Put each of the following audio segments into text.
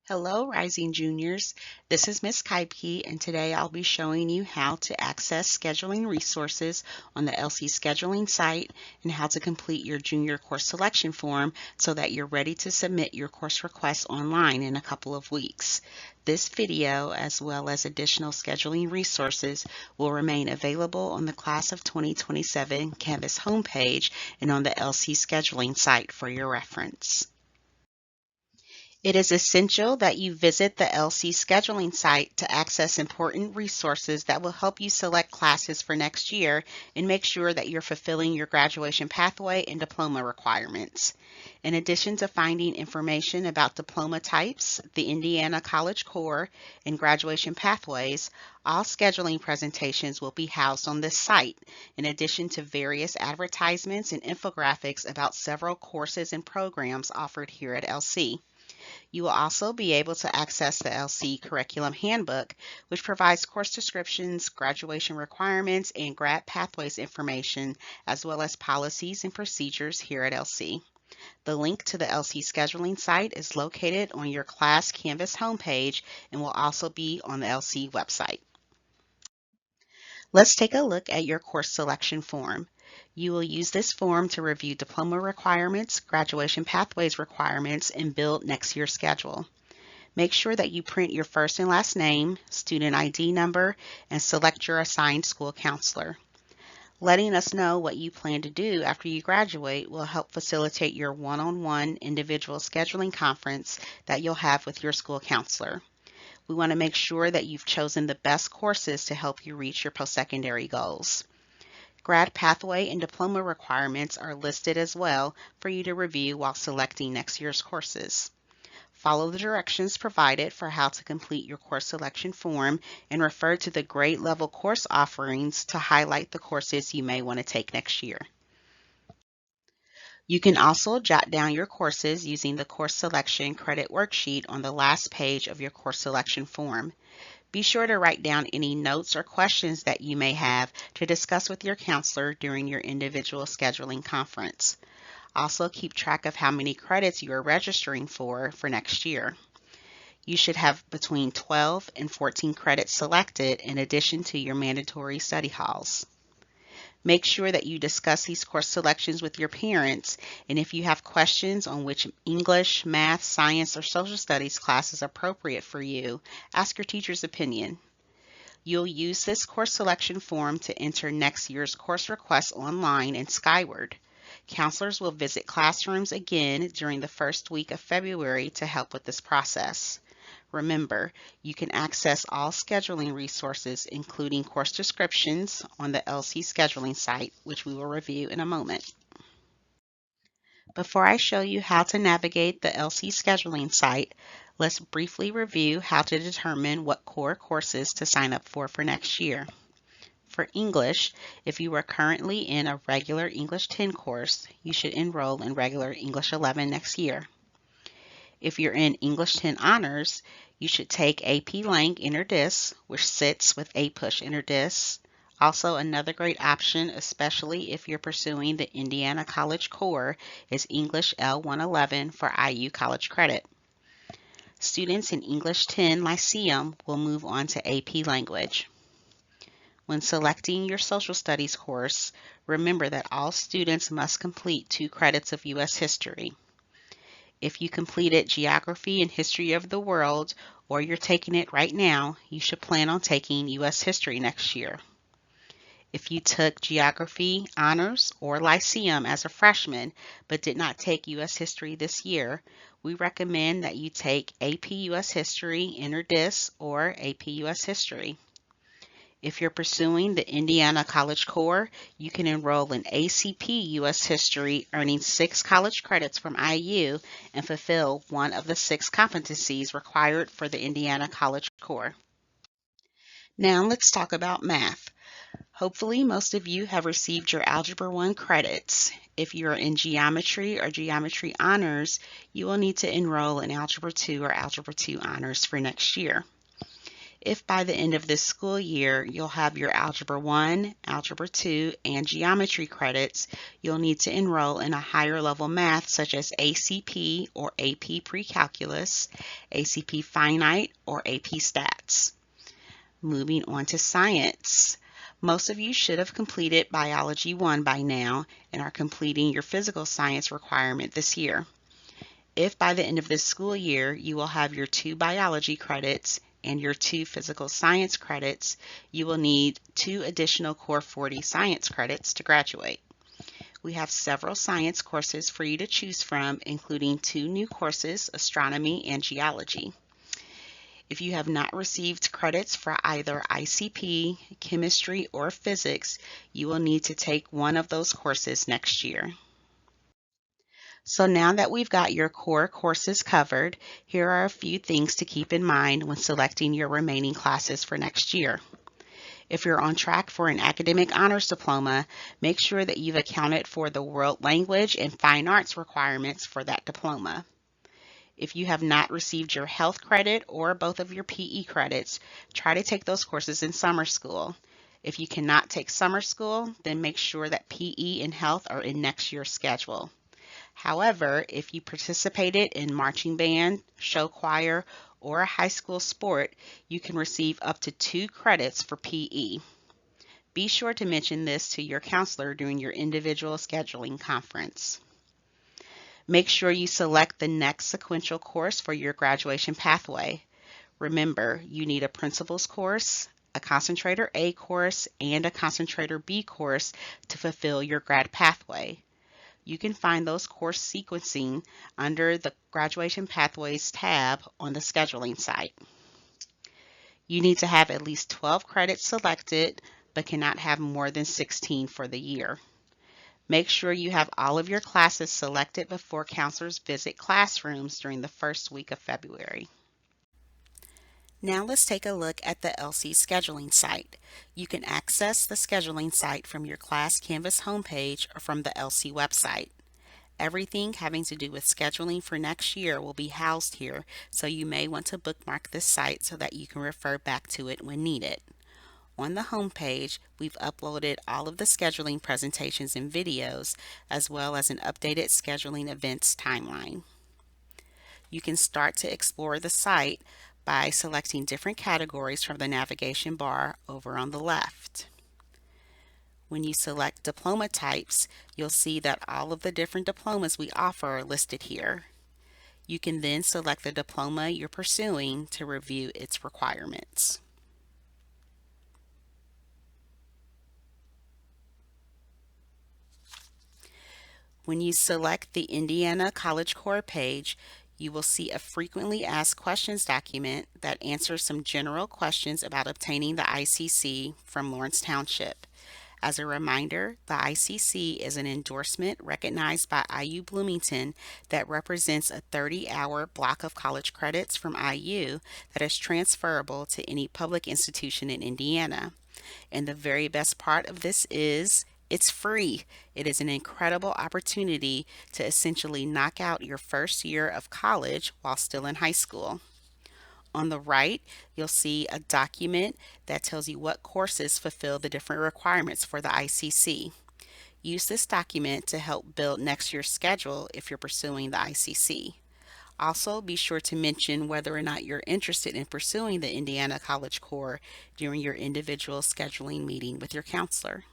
Hello, Rising Juniors. This is Miss Kaipke, and today I'll be showing you how to access scheduling resources on the LC scheduling site and how to complete your junior course selection form so that you're ready to submit your course request online in a couple of weeks. This video, as well as additional scheduling resources, will remain available on the Class of 2027 Canvas homepage and on the LC scheduling site for your reference. It is essential that you visit the LC scheduling site to access important resources that will help you select classes for next year and make sure that you're fulfilling your graduation pathway and diploma requirements. In addition to finding information about diploma types, the Indiana College Core, and graduation pathways, all scheduling presentations will be housed on this site, in addition to various advertisements and infographics about several courses and programs offered here at LC. You will also be able to access the LC Curriculum Handbook, which provides course descriptions, graduation requirements, and grad pathways information, as well as policies and procedures here at LC. The link to the LC scheduling site is located on your class Canvas homepage and will also be on the LC website. Let's take a look at your course selection form. You will use this form to review diploma requirements, graduation pathways requirements, and build next year's schedule. Make sure that you print your first and last name, student ID number, and select your assigned school counselor. Letting us know what you plan to do after you graduate will help facilitate your one-on-one individual scheduling conference that you'll have with your school counselor. We want to make sure that you've chosen the best courses to help you reach your post-secondary goals. Grad pathway and diploma requirements are listed as well for you to review while selecting next year's courses. Follow the directions provided for how to complete your course selection form and refer to the grade level course offerings to highlight the courses you may want to take next year. You can also jot down your courses using the course selection credit worksheet on the last page of your course selection form. Be sure to write down any notes or questions that you may have to discuss with your counselor during your individual scheduling conference. Also, keep track of how many credits you are registering for next year. You should have between 12 and 14 credits selected in addition to your mandatory study halls. Make sure that you discuss these course selections with your parents, and if you have questions on which English, math, science, or social studies class is appropriate for you, ask your teacher's opinion. You'll use this course selection form to enter next year's course requests online in Skyward. Counselors will visit classrooms again during the first week of February to help with this process. Remember, you can access all scheduling resources, including course descriptions, on the LC scheduling site, which we will review in a moment. Before I show you how to navigate the LC scheduling site, let's briefly review how to determine what core courses to sign up for next year. For English, if you are currently in a regular English 10 course, you should enroll in regular English 11 next year. If you're in English 10 Honors, you should take AP Lang InterDis, which sits with APUSH InterDis. Also, another great option, especially if you're pursuing the Indiana College Core, is English L111 for IU College Credit. Students in English 10 Lyceum will move on to AP Language. When selecting your social studies course, remember that all students must complete 2 credits of U.S. history. If you completed Geography and History of the World, or you're taking it right now, you should plan on taking U.S. History next year. If you took Geography, Honors, or Lyceum as a freshman, but did not take U.S. History this year, we recommend that you take AP U.S. History, InterDis, or AP U.S. History. If you're pursuing the Indiana College Core, you can enroll in ACP U.S. History, earning 6 college credits from IU and fulfill one of the 6 competencies required for the Indiana College Core. Now let's talk about math. Hopefully most of you have received your Algebra 1 credits. If you're in Geometry or Geometry Honors, you will need to enroll in Algebra 2 or Algebra 2 Honors for next year. If by the end of this school year you'll have your Algebra 1, Algebra 2, and Geometry credits, you'll need to enroll in a higher level math such as ACP or AP Pre-Calculus, ACP Finite, or AP Stats. Moving on to science. Most of you should have completed Biology 1 by now and are completing your physical science requirement this year. If by the end of this school year you will have your 2 biology credits and your 2 physical science credits, you will need 2 additional Core 40 science credits to graduate. We have several science courses for you to choose from, including 2 new courses, astronomy and geology. If you have not received credits for either ICP, chemistry, or physics, you will need to take one of those courses next year. So now that we've got your core courses covered, here are a few things to keep in mind when selecting your remaining classes for next year. If you're on track for an academic honors diploma, make sure that you've accounted for the world language and fine arts requirements for that diploma. If you have not received your health credit or both of your PE credits, try to take those courses in summer school. If you cannot take summer school, then make sure that PE and health are in next year's schedule. However, if you participated in marching band, show choir, or a high school sport, you can receive up to 2 credits for PE. Be sure to mention this to your counselor during your individual scheduling conference. Make sure you select the next sequential course for your graduation pathway. Remember, you need a principles course, a concentrator A course, and a concentrator B course to fulfill your grad pathway. You can find those course sequencing under the Graduation Pathways tab on the scheduling site. You need to have at least 12 credits selected, but cannot have more than 16 for the year. Make sure you have all of your classes selected before counselors visit classrooms during the first week of February. Now let's take a look at the LC scheduling site. You can access the scheduling site from your Class Canvas homepage or from the LC website. Everything having to do with scheduling for next year will be housed here, so you may want to bookmark this site so that you can refer back to it when needed. On the homepage, we've uploaded all of the scheduling presentations and videos, as well as an updated scheduling events timeline. You can start to explore the site by selecting different categories from the navigation bar over on the left. When you select diploma types, you'll see that all of the different diplomas we offer are listed here. You can then select the diploma you're pursuing to review its requirements. When you select the Indiana College Core page, you will see a frequently asked questions document that answers some general questions about obtaining the ICC from Lawrence Township. As a reminder, the ICC is an endorsement recognized by IU Bloomington that represents a 30-hour block of college credits from IU that is transferable to any public institution in Indiana. And the very best part of this is it's free. It is an incredible opportunity to essentially knock out your first year of college while still in high school. On the right, you'll see a document that tells you what courses fulfill the different requirements for the ICC. Use this document to help build next year's schedule if you're pursuing the ICC. Also, be sure to mention whether or not you're interested in pursuing the Indiana College Core during your individual scheduling meeting with your counselor.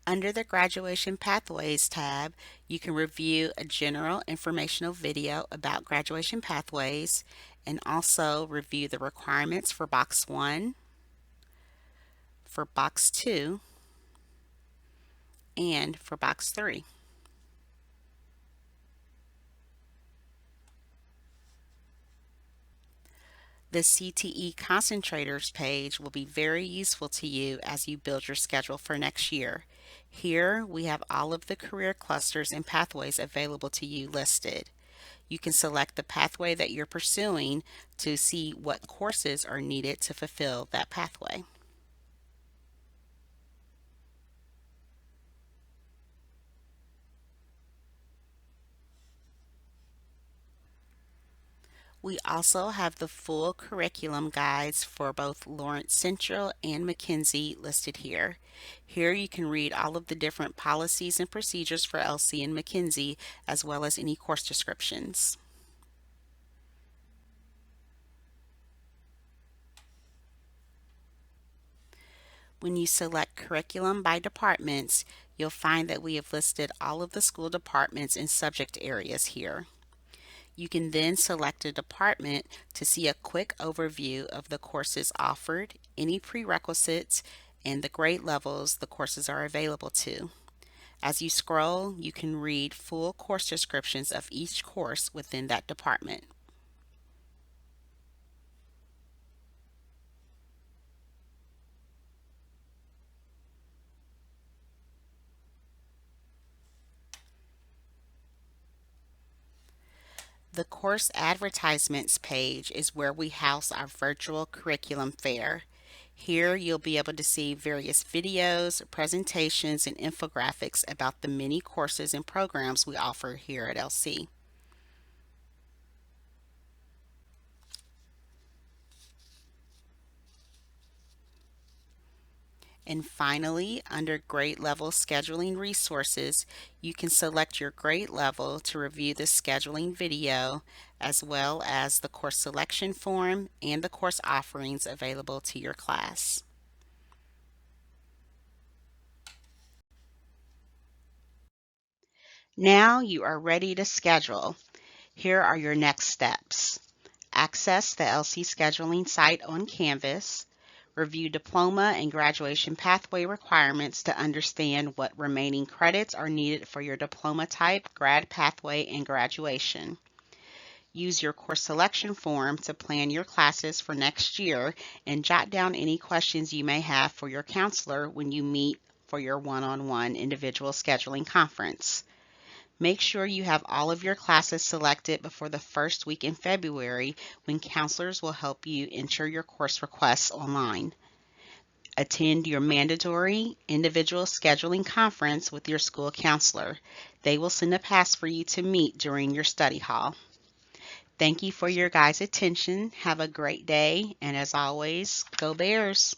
Under the Graduation Pathways tab, you can review a general informational video about graduation pathways and also review the requirements for Box 1, for Box 2, and for Box 3. The CTE Concentrators page will be very useful to you as you build your schedule for next year. Here we have all of the career clusters and pathways available to you listed. You can select the pathway that you're pursuing to see what courses are needed to fulfill that pathway. We also have the full curriculum guides for both Lawrence Central and McKenzie listed here. Here you can read all of the different policies and procedures for LC and McKenzie, as well as any course descriptions. When you select curriculum by departments, you'll find that we have listed all of the school departments and subject areas here. You can then select a department to see a quick overview of the courses offered, any prerequisites, and the grade levels the courses are available to. As you scroll, you can read full course descriptions of each course within that department. The course advertisements page is where we house our virtual curriculum fair. Here you'll be able to see various videos, presentations, and infographics about the many courses and programs we offer here at LC. And finally, under grade level scheduling resources, you can select your grade level to review the scheduling video, as well as the course selection form and the course offerings available to your class. Now you are ready to schedule. Here are your next steps. Access the LC scheduling site on Canvas. Review diploma and graduation pathway requirements to understand what remaining credits are needed for your diploma type, grad pathway, and graduation. Use your course selection form to plan your classes for next year and jot down any questions you may have for your counselor when you meet for your one-on-one individual scheduling conference. Make sure you have all of your classes selected before the first week in February, when counselors will help you enter your course requests online. Attend your mandatory individual scheduling conference with your school counselor. They will send a pass for you to meet during your study hall. Thank you for your guys' attention. Have a great day, and as always, go Bears!